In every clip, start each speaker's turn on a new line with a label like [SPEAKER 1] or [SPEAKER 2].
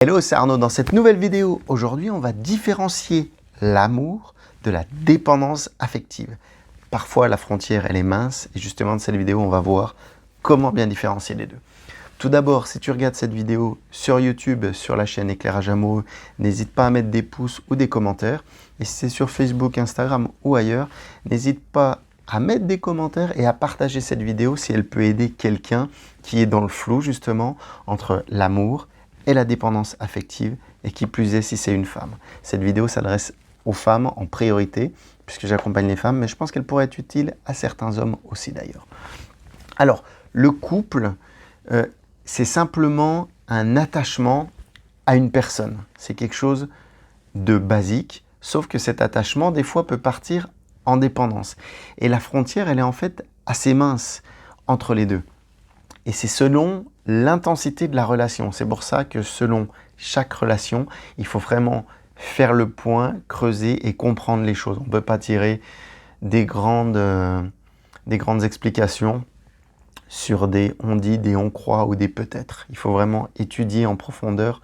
[SPEAKER 1] Hello, c'est Arnaud. Dans cette nouvelle vidéo, aujourd'hui, on va différencier l'amour de la dépendance affective. Parfois, la frontière, elle est mince et justement, dans cette vidéo, on va voir comment bien différencier les deux. Tout d'abord, si tu regardes cette vidéo sur YouTube, sur la chaîne Éclairage Amoureux, n'hésite pas à mettre des pouces ou des commentaires. Et si c'est sur Facebook, Instagram ou ailleurs, n'hésite pas à mettre des commentaires et à partager cette vidéo si elle peut aider quelqu'un qui est dans le flou justement entre l'amour et la dépendance affective, et qui plus est si c'est une femme. Cette vidéo s'adresse aux femmes en priorité, puisque j'accompagne les femmes, mais je pense qu'elle pourrait être utile à certains hommes aussi d'ailleurs. Alors, le couple, c'est simplement un attachement à une personne. C'est quelque chose de basique, sauf que cet attachement, des fois, peut partir en dépendance. Et la frontière, elle est en fait assez mince entre les deux. Et c'est selon l'intensité de la relation. C'est pour ça que selon chaque relation, il faut vraiment faire le point, creuser et comprendre les choses. On ne peut pas tirer des grandes explications sur des on dit, des on croit ou des peut-être. Il faut vraiment étudier en profondeur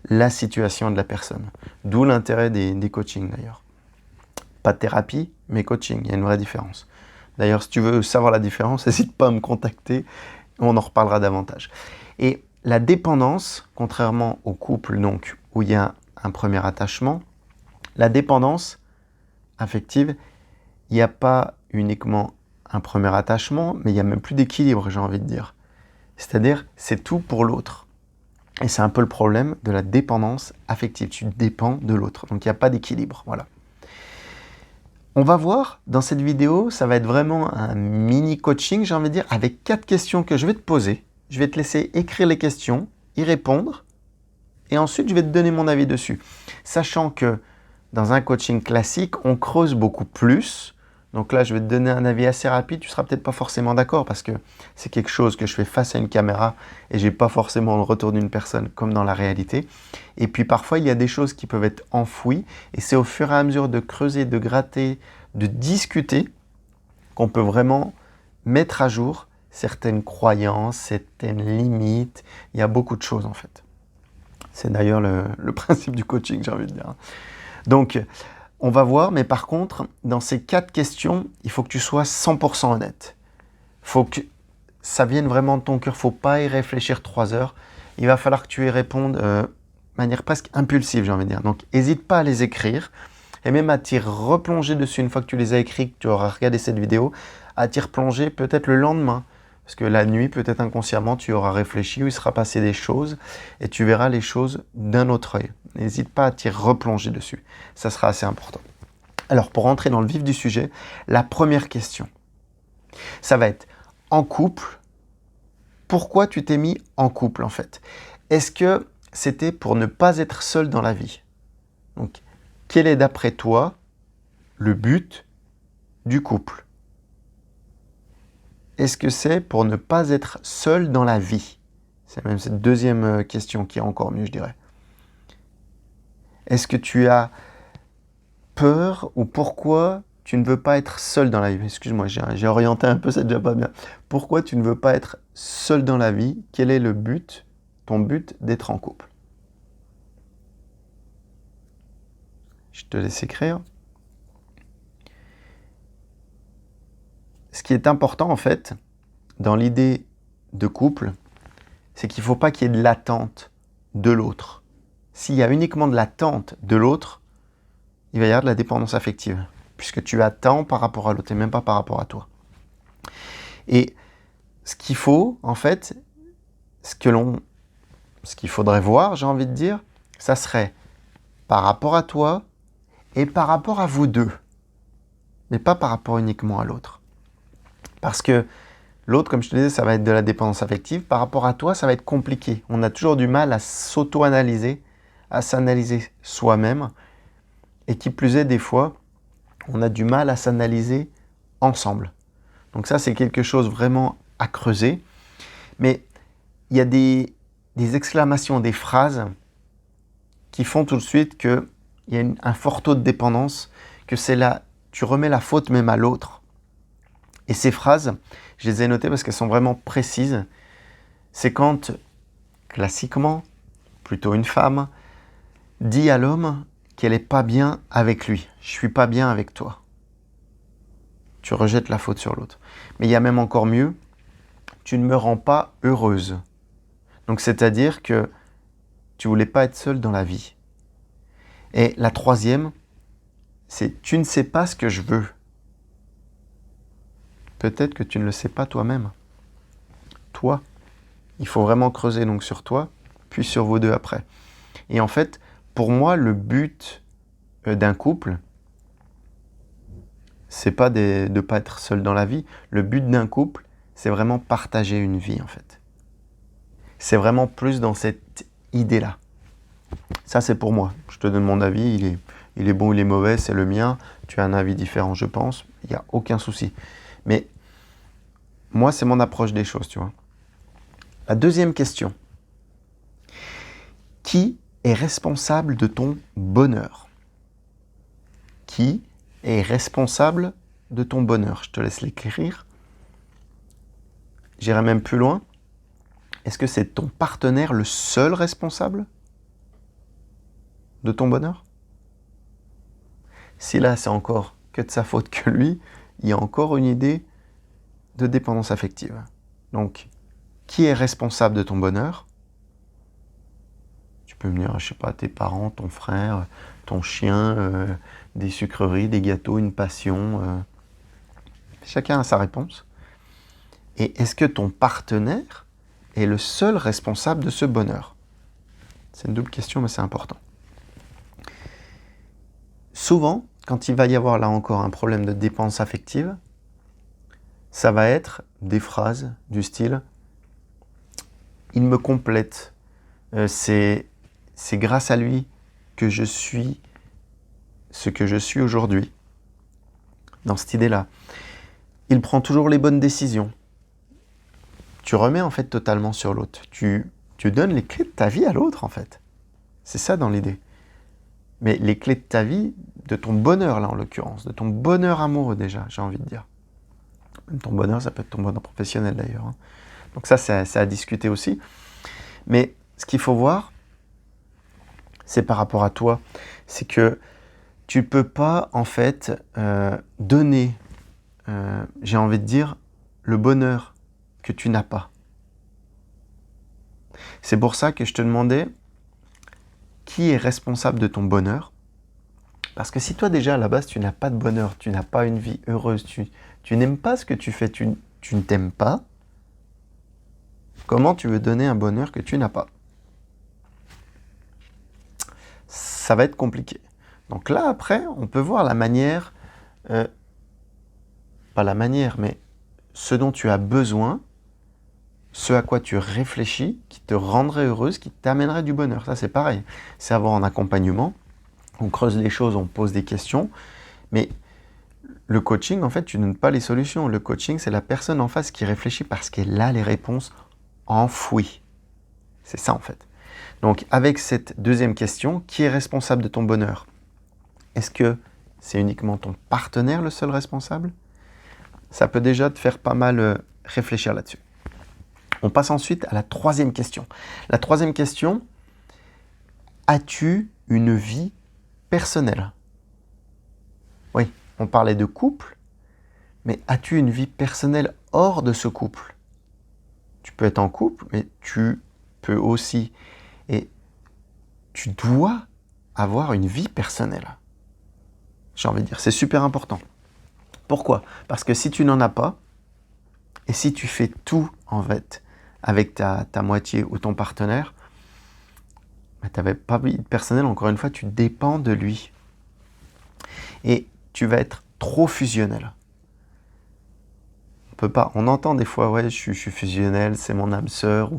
[SPEAKER 1] la situation de la personne. D'où l'intérêt des coachings d'ailleurs. Pas de thérapie, mais coaching. Il y a une vraie différence. D'ailleurs, si tu veux savoir la différence, n'hésite pas à me contacter. On en reparlera davantage. Et la dépendance, contrairement au couple donc, où il y a un premier attachement, la dépendance affective, il n'y a pas uniquement un premier attachement, mais il n'y a même plus d'équilibre, j'ai envie de dire. C'est-à-dire, c'est tout pour l'autre. Et c'est un peu le problème de la dépendance affective. Tu dépends de l'autre. Donc, il n'y a pas d'équilibre. Voilà. On va voir dans cette vidéo, ça va être vraiment un mini coaching, j'ai envie de dire, avec 4 questions que je vais te poser. Je vais te laisser écrire les questions, y répondre, et ensuite je vais te donner mon avis dessus. Sachant que dans un coaching classique, on creuse beaucoup plus. Donc là, je vais te donner un avis assez rapide. Tu ne seras peut-être pas forcément d'accord parce que c'est quelque chose que je fais face à une caméra et je n'ai pas forcément le retour d'une personne comme dans la réalité. Et puis parfois, il y a des choses qui peuvent être enfouies et c'est au fur et à mesure de creuser, de gratter, de discuter qu'on peut vraiment mettre à jour certaines croyances, certaines limites. Il y a beaucoup de choses en fait. C'est d'ailleurs le principe du coaching, j'ai envie de dire. Donc, on va voir, mais par contre, dans ces 4 questions, il faut que tu sois 100% honnête. Il faut que ça vienne vraiment de ton cœur. Il ne faut pas y réfléchir 3 heures. Il va falloir que tu y répondes de manière presque impulsive, j'ai envie de dire. Donc, n'hésite pas à les écrire et même à t'y replonger dessus une fois que tu les as écrits, que tu auras regardé cette vidéo, à t'y replonger peut-être le lendemain. Parce que la nuit, peut-être inconsciemment, tu auras réfléchi ou il sera passé des choses et tu verras les choses d'un autre œil. N'hésite pas à t'y replonger dessus. Ça sera assez important. Alors, pour rentrer dans le vif du sujet, la première question, ça va être en couple. Pourquoi tu t'es mis en couple en fait? Est-ce que c'était pour ne pas être seul dans la vie? Donc, quel est d'après toi le but du couple? Est-ce que c'est pour ne pas être seul dans la vie? C'est même cette deuxième question qui est encore mieux, je dirais. Est-ce que tu as peur ou pourquoi tu ne veux pas être seul dans la vie? Excuse-moi, j'ai orienté un peu, c'est déjà pas bien. Pourquoi tu ne veux pas être seul dans la vie? Quel est le but, ton but d'être en couple? Je te laisse écrire. Ce qui est important en fait, dans l'idée de couple, c'est qu'il ne faut pas qu'il y ait de l'attente de l'autre. S'il y a uniquement de l'attente de l'autre, il va y avoir de la dépendance affective, puisque tu attends par rapport à l'autre et même pas par rapport à toi. Et ce qu'il faut, en fait, ce qu'il faudrait voir, j'ai envie de dire, ça serait par rapport à toi et par rapport à vous deux, mais pas par rapport uniquement à l'autre. Parce que l'autre, comme je te disais, ça va être de la dépendance affective. Par rapport à toi, ça va être compliqué. On a toujours du mal à s'auto-analyser, à s'analyser soi-même. Et qui plus est, des fois, on a du mal à s'analyser ensemble. Donc ça, c'est quelque chose vraiment à creuser. Mais il y a des exclamations, des phrases qui font tout de suite qu'il y a un fort taux de dépendance, que c'est là, tu remets la faute même à l'autre. Et ces phrases, je les ai notées parce qu'elles sont vraiment précises. C'est quand, classiquement, plutôt une femme, dit à l'homme qu'elle n'est pas bien avec lui. Je ne suis pas bien avec toi. Tu rejettes la faute sur l'autre. Mais il y a même encore mieux, tu ne me rends pas heureuse. Donc c'est-à-dire que tu ne voulais pas être seule dans la vie. Et la troisième, c'est tu ne sais pas ce que je veux. Peut-être que tu ne le sais pas toi-même. Toi, il faut vraiment creuser donc sur toi, puis sur vous deux après. Et en fait, pour moi, le but d'un couple, c'est pas de ne pas être seul dans la vie. Le but d'un couple, c'est vraiment partager une vie en fait. C'est vraiment plus dans cette idée-là. Ça, c'est pour moi. Je te donne mon avis, il est bon, il est mauvais, c'est le mien. Tu as un avis différent, je pense. Il n'y a aucun souci. Mais moi, c'est mon approche des choses, tu vois. La deuxième question. Qui est responsable de ton bonheur? Qui est responsable de ton bonheur? Je te laisse l'écrire. J'irai même plus loin. Est-ce que c'est ton partenaire le seul responsable de ton bonheur? Si là, c'est encore que de sa faute que lui, il y a encore une idée de dépendance affective. Donc, qui est responsable de ton bonheur? Tu peux me dire, je sais pas, tes parents, ton frère, ton chien, des sucreries, des gâteaux, une passion. Chacun a sa réponse. Et est-ce que ton partenaire est le seul responsable de ce bonheur? C'est une double question, mais c'est important. Souvent, quand il va y avoir là encore un problème de dépendance affective, ça va être des phrases du style « il me complète, c'est grâce à lui que je suis ce que je suis aujourd'hui ». Dans cette idée-là, il prend toujours les bonnes décisions. Tu remets en fait totalement sur l'autre. Tu donnes les clés de ta vie à l'autre en fait. C'est ça dans l'idée. Mais les clés de ta vie, de ton bonheur là en l'occurrence, de ton bonheur amoureux déjà, j'ai envie de dire. Même ton bonheur, ça peut être ton bonheur professionnel d'ailleurs. Hein. Donc ça, c'est à discuter aussi. Mais ce qu'il faut voir, c'est par rapport à toi, c'est que tu ne peux pas en fait donner, j'ai envie de dire, le bonheur que tu n'as pas. C'est pour ça que je te demandais qui est responsable de ton bonheur. Parce que si toi déjà à la base tu n'as pas de bonheur, tu n'as pas une vie heureuse, tu n'aimes pas ce que tu fais, tu ne t'aimes pas, comment tu veux donner un bonheur que tu n'as pas? Ça va être compliqué. Donc là après, on peut voir la manière, pas la manière, mais ce dont tu as besoin, ce à quoi tu réfléchis, qui te rendrait heureuse, qui t'amènerait du bonheur. Ça c'est pareil, c'est avoir un accompagnement. On creuse les choses, on pose des questions, mais le coaching, en fait, tu ne donnes pas les solutions. Le coaching, c'est la personne en face qui réfléchit parce qu'elle a les réponses enfouies. C'est ça, en fait. Donc, avec cette deuxième question, qui est responsable de ton bonheur? Est-ce que c'est uniquement ton partenaire le seul responsable? Ça peut déjà te faire pas mal réfléchir là-dessus. On passe ensuite à la troisième question. La troisième question, as-tu une vie personnelle? Oui, on parlait de couple, mais as-tu une vie personnelle hors de ce couple? Tu peux être en couple, mais tu peux aussi, et tu dois avoir une vie personnelle. J'ai envie de dire, c'est super important. Pourquoi? Parce que si tu n'en as pas, et si tu fais tout en fait avec ta moitié ou ton partenaire, tu n'avais pas de vie personnelle, encore une fois, tu dépends de lui. Et tu vas être trop fusionnel. On peut pas. On entend des fois, ouais, je suis fusionnel, c'est mon âme sœur.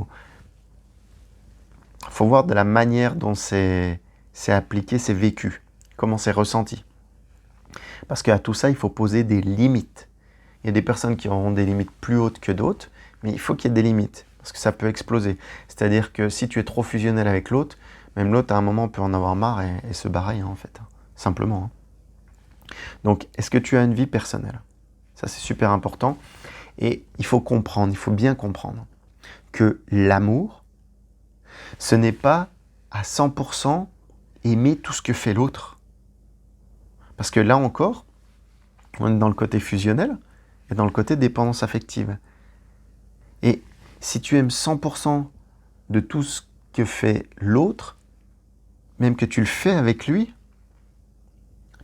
[SPEAKER 1] Il faut voir de la manière dont c'est appliqué, c'est vécu, comment c'est ressenti. Parce qu'à tout ça, il faut poser des limites. Il y a des personnes qui auront des limites plus hautes que d'autres, mais il faut qu'il y ait des limites, parce que ça peut exploser. C'est-à-dire que si tu es trop fusionnel avec l'autre, même l'autre, à un moment, peut en avoir marre et se barrer, hein, en fait. Simplement. Hein. Donc, est-ce que tu as une vie personnelle? Ça, c'est super important. Et il faut comprendre, il faut bien comprendre que l'amour, ce n'est pas à 100% aimer tout ce que fait l'autre. Parce que là encore, on est dans le côté fusionnel et dans le côté dépendance affective. Et si tu aimes 100% de tout ce que fait l'autre, même que tu le fais avec lui,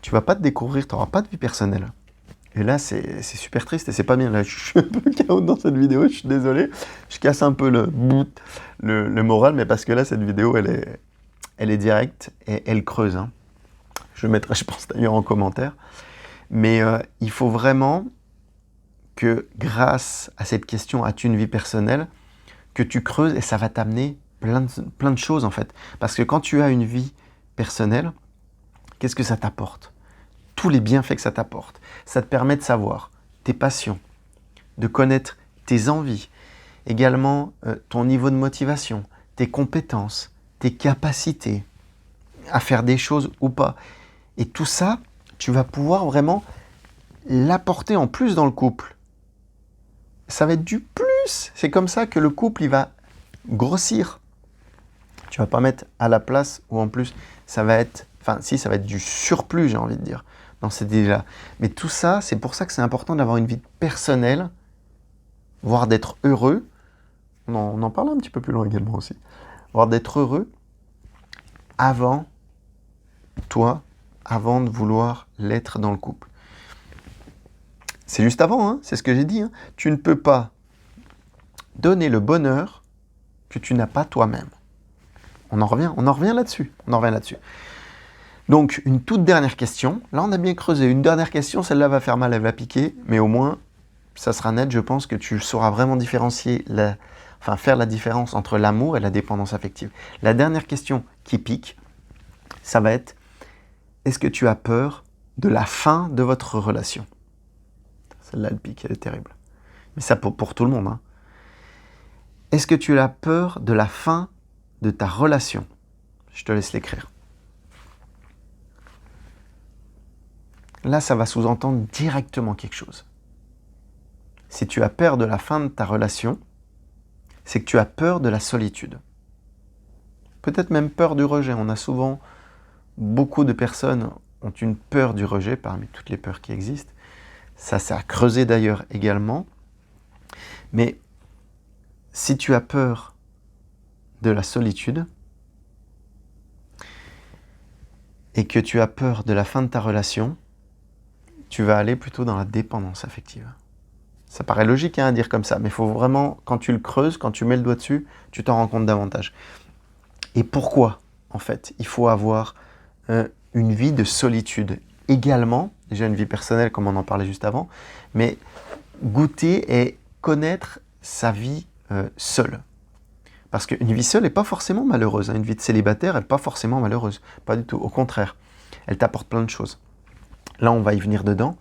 [SPEAKER 1] tu vas pas te découvrir, tu n'auras pas de vie personnelle. Et là, c'est super triste et c'est pas bien. Là, je suis un peu chaos dans cette vidéo, je suis désolé. Je casse un peu le moral, mais parce que là, cette vidéo, elle est directe et elle creuse. Hein. Je mettrai, je pense d'ailleurs, en commentaire. Mais il faut vraiment que grâce à cette question, as-tu une vie personnelle, que tu creuses et ça va t'amener plein de choses en fait. Parce que quand tu as une vie personnelle, qu'est-ce que ça t'apporte? Tous les bienfaits que ça t'apporte. Ça te permet de savoir tes passions, de connaître tes envies, également ton niveau de motivation, tes compétences, tes capacités à faire des choses ou pas. Et tout ça, tu vas pouvoir vraiment l'apporter en plus dans le couple. Ça va être du plus. C'est comme ça que le couple, il va grossir. Tu vas pas mettre à la place ou en plus, ça va être, enfin si, ça va être du surplus, j'ai envie de dire, dans cette idée-là. Mais tout ça, c'est pour ça que c'est important d'avoir une vie personnelle, voire d'être heureux. On en parle un petit peu plus loin également aussi. Voire d'être heureux avant toi, avant de vouloir l'être dans le couple. C'est juste avant, hein, c'est ce que j'ai dit. Hein. Tu ne peux pas donner le bonheur que tu n'as pas toi-même. On en revient là-dessus. Donc, une toute dernière question. Là, on a bien creusé. Une dernière question, celle-là va faire mal, elle va piquer, mais au moins, ça sera net. Je pense que tu sauras vraiment faire la différence entre l'amour et la dépendance affective. La dernière question qui pique, ça va être, est-ce que tu as peur de la fin de votre relation? Celle-là, elle pique, elle est terrible. Mais ça pour tout le monde. Hein. Est-ce que tu as peur de la fin de ta relation? Je te laisse l'écrire. Là, ça va sous-entendre directement quelque chose. Si tu as peur de la fin de ta relation, c'est que tu as peur de la solitude. Peut-être même peur du rejet. On a souvent, beaucoup de personnes ont une peur du rejet parmi toutes les peurs qui existent. Ça a creusé d'ailleurs également. Mais si tu as peur de la solitude et que tu as peur de la fin de ta relation, tu vas aller plutôt dans la dépendance affective. Ça paraît logique à dire comme ça, mais il faut vraiment, quand tu le creuses, quand tu mets le doigt dessus, tu t'en rends compte davantage. Et pourquoi, en fait, il faut avoir une vie de solitude également, déjà une vie personnelle comme on en parlait juste avant, mais goûter et connaître sa vie seule. Parce qu'une vie seule n'est pas forcément malheureuse. Une vie de célibataire n'est pas forcément malheureuse. Pas du tout. Au contraire, elle t'apporte plein de choses. Là, on va y venir dedans.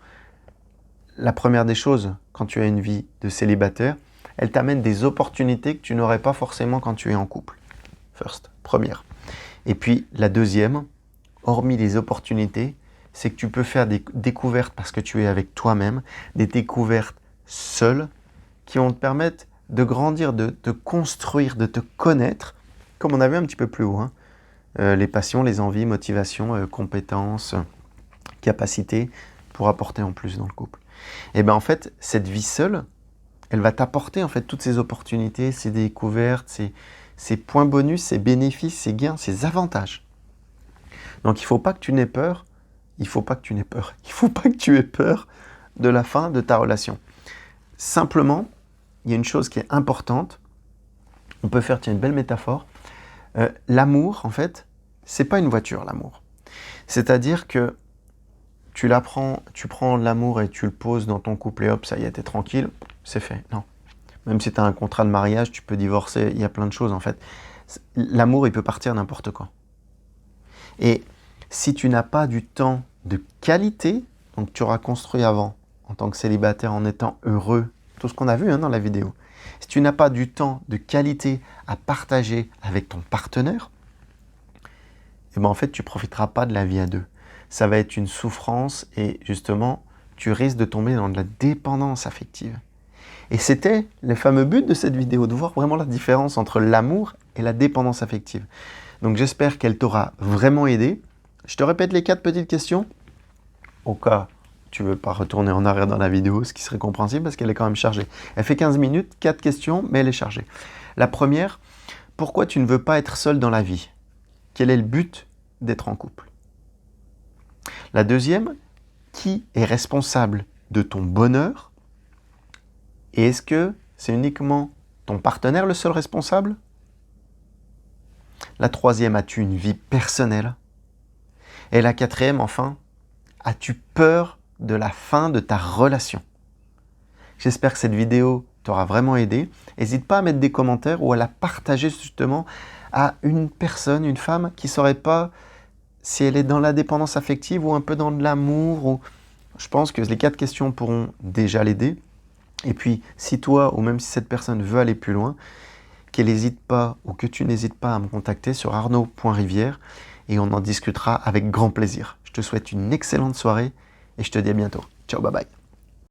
[SPEAKER 1] La première des choses, quand tu as une vie de célibataire, elle t'amène des opportunités que tu n'aurais pas forcément quand tu es en couple. Première. Et puis, la deuxième, hormis les opportunités, c'est que tu peux faire des découvertes parce que tu es avec toi-même, des découvertes seules qui vont te permettre de grandir, de te construire, de te connaître, comme on a vu un petit peu plus haut. Hein. Les passions, les envies, motivations, compétences, capacités pour apporter en plus dans le couple. Et bien en fait, cette vie seule, elle va t'apporter en fait toutes ces opportunités, ces découvertes, ces points bonus, ces bénéfices, ces gains, ces avantages. Donc il ne faut pas que tu n'aies peur, il ne faut pas que tu aies peur de la fin de ta relation. Simplement, il y a une chose qui est importante, on peut faire une belle métaphore, l'amour en fait, c'est pas une voiture l'amour. C'est-à-dire que tu prends l'amour et tu le poses dans ton couple et hop, ça y est, t'es tranquille, c'est fait. Non. Même si tu as un contrat de mariage, tu peux divorcer, il y a plein de choses en fait. L'amour, il peut partir n'importe quand. Et si tu n'as pas du temps de qualité, donc tu auras construit avant, en tant que célibataire, en étant heureux, tout ce qu'on a vu dans la vidéo. Si tu n'as pas du temps de qualité à partager avec ton partenaire, eh ben en fait, tu ne profiteras pas de la vie à deux. Ça va être une souffrance et justement, tu risques de tomber dans de la dépendance affective. Et c'était le fameux but de cette vidéo, de voir vraiment la différence entre l'amour et la dépendance affective. Donc j'espère qu'elle t'aura vraiment aidé. Je te répète les 4 petites questions, au cas où tu ne veux pas retourner en arrière dans la vidéo, ce qui serait compréhensible parce qu'elle est quand même chargée. Elle fait 15 minutes, 4 questions, mais elle est chargée. La première, pourquoi tu ne veux pas être seul dans la vie? Quel est le but d'être en couple? La deuxième, qui est responsable de ton bonheur? Et est-ce que c'est uniquement ton partenaire le seul responsable? La troisième, as-tu une vie personnelle? Et la quatrième, enfin, as-tu peur de la fin de ta relation? J'espère que cette vidéo t'aura vraiment aidé. N'hésite pas à mettre des commentaires ou à la partager justement à une personne, une femme qui ne saurait pas si elle est dans la dépendance affective ou un peu dans de l'amour. Ou... Je pense que les 4 questions pourront déjà l'aider. Et puis, si toi, ou même si cette personne veut aller plus loin, qu'elle n'hésite pas ou que tu n'hésites pas à me contacter sur arnaud.rivière et on en discutera avec grand plaisir. Je te souhaite une excellente soirée et je te dis à bientôt. Ciao, bye bye.